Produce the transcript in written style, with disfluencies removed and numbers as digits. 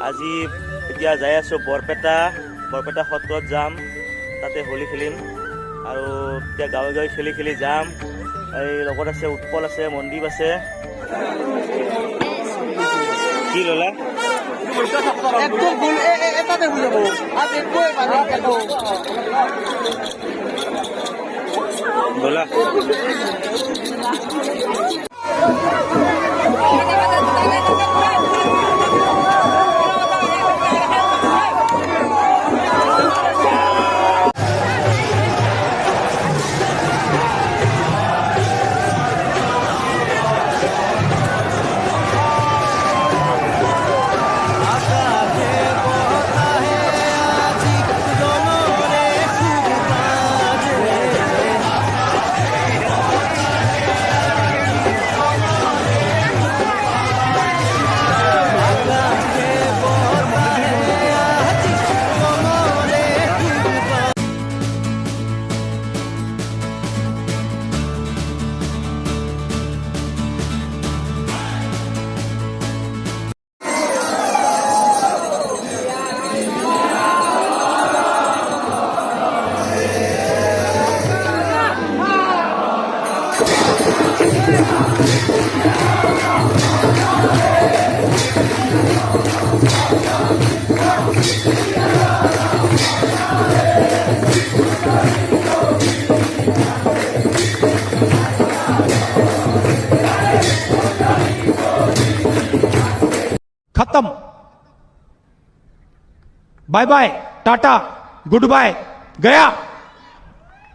আজি এতিয়া যাই আছোঁ বৰপেটা সত্ৰত যাম, তাতে হোলী খেলিম আৰু এতিয়া গাঁৱে গাঁৱে খেলি খেলি যাম। এই লগত আছে উৎপল আছে, মনদীপ আছে। কি ল'লা? ব'লা। खत्म। Bye bye, tata, goodbye, गया।